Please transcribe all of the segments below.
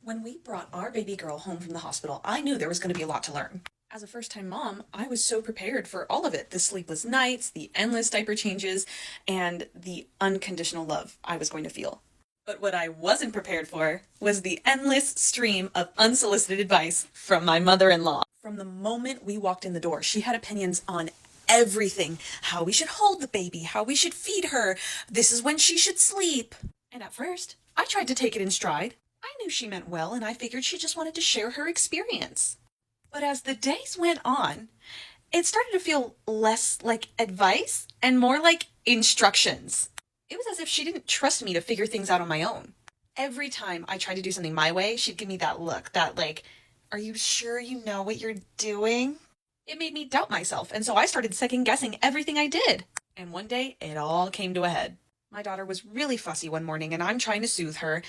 When we brought our baby girl home from the hospital, I knew there was going to be a lot to learn. As a first-time mom, I was so prepared for all of it. The sleepless nights, the endless diaper changes, and the unconditional love I was going to feel. But what I wasn't prepared for was the endless stream of unsolicited advice from my mother-in-law. From the moment we walked in the door, she had opinions on everything. How we should hold the baby, how we should feed her, this is when she should sleep. And at first, I tried to take it in stride. I knew she meant well, and I figured she just wanted to share her experience. But as the days went on, it started to feel less like advice and more like instructions. It was as if she didn't trust me to figure things out on my own. Every time I tried to do something my way, she'd give me that look, that like, are you sure you know what you're doing? It made me doubt myself, and so I started second-guessing everything I did. And one day, it all came to a head. My daughter was really fussy one morning, and I'm trying to soothe her,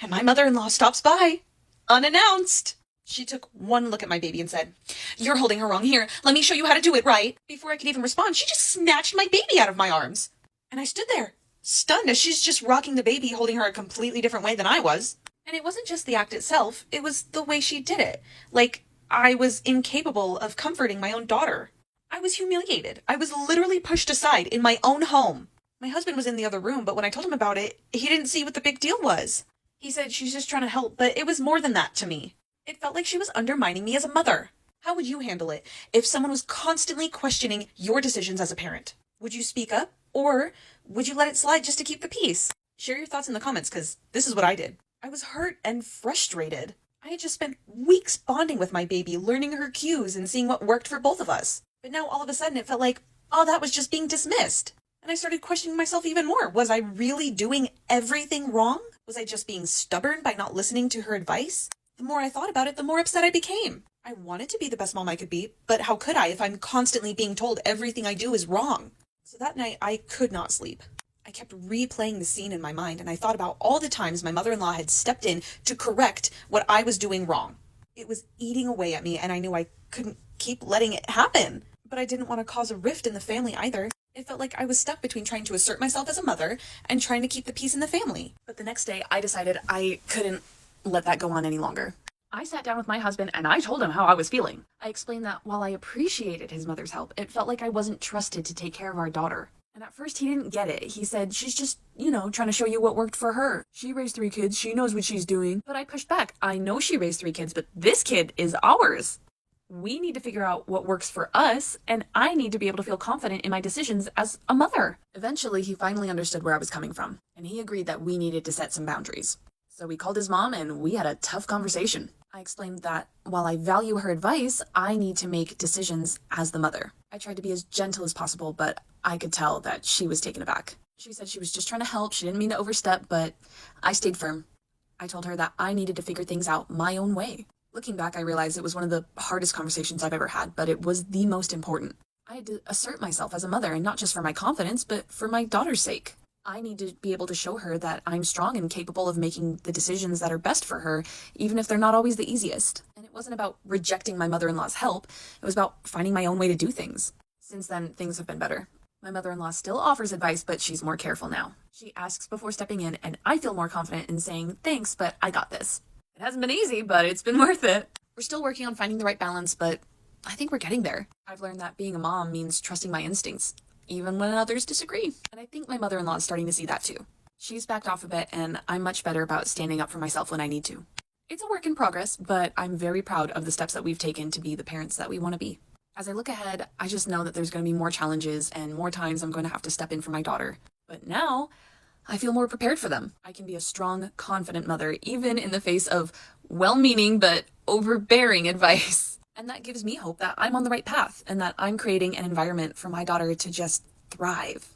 and my mother-in-law stops by, unannounced. She took one look at my baby and said, "You're holding her wrong here. Let me show you how to do it right." Before I could even respond, she just snatched my baby out of my arms. And I stood there, stunned, as she's just rocking the baby, holding her a completely different way than I was. And it wasn't just the act itself, it was the way she did it. Like, I was incapable of comforting my own daughter. I was humiliated. I was literally pushed aside in my own home. My husband was in the other room, but when I told him about it, he didn't see what the big deal was. He said she's just trying to help, but it was more than that to me. It felt like she was undermining me as a mother. How would you handle it if someone was constantly questioning your decisions as a parent? Would you speak up, or would you let it slide just to keep the peace? Share your thoughts in the comments, because this is what I did. I was hurt and frustrated. I had just spent weeks bonding with my baby, learning her cues and seeing what worked for both of us. But now all of a sudden it felt like all that was just being dismissed. And I started questioning myself even more. Was I really doing everything wrong? Was I just being stubborn by not listening to her advice? The more I thought about it, the more upset I became. I wanted to be the best mom I could be, but how could I if I'm constantly being told everything I do is wrong? So that night, I could not sleep. I kept replaying the scene in my mind, and I thought about all the times my mother-in-law had stepped in to correct what I was doing wrong. It was eating away at me, and I knew I couldn't keep letting it happen. But I didn't want to cause a rift in the family either. It felt like I was stuck between trying to assert myself as a mother and trying to keep the peace in the family. But the next day, I decided I couldn't let that go on any longer. I sat down with my husband and I told him how I was feeling. I explained that while I appreciated his mother's help, it felt like I wasn't trusted to take care of our daughter. And at first he didn't get it. He said, she's just, trying to show you what worked for her. She raised 3 kids. She knows what she's doing. But I pushed back. I know she raised 3 kids, but this kid is ours. We need to figure out what works for us, and I need to be able to feel confident in my decisions as a mother. Eventually, he finally understood where I was coming from, and he agreed that we needed to set some boundaries. So we called his mom, and we had a tough conversation. I explained that while I value her advice, I need to make decisions as the mother. I tried to be as gentle as possible, but I could tell that she was taken aback. She said she was just trying to help. She didn't mean to overstep, but I stayed firm. I told her that I needed to figure things out my own way. Looking back, I realized it was one of the hardest conversations I've ever had, but it was the most important. I had to assert myself as a mother, and not just for my confidence, but for my daughter's sake. I need to be able to show her that I'm strong and capable of making the decisions that are best for her, even if they're not always the easiest. And it wasn't about rejecting my mother-in-law's help. It was about finding my own way to do things. Since then, things have been better. My mother-in-law still offers advice, but she's more careful now. She asks before stepping in, and I feel more confident in saying, "Thanks, but I got this." It hasn't been easy, but it's been worth it. We're still working on finding the right balance, but I think we're getting there. I've learned that being a mom means trusting my instincts, even when others disagree. And I think my mother-in-law is starting to see that too. She's backed off a bit, and I'm much better about standing up for myself when I need to. It's a work in progress, but I'm very proud of the steps that we've taken to be the parents that we want to be. As I look ahead, I just know that there's going to be more challenges and more times I'm going to have to step in for my daughter. But now, I feel more prepared for them. I can be a strong, confident mother, even in the face of well-meaning but overbearing advice. And that gives me hope that I'm on the right path and that I'm creating an environment for my daughter to just thrive.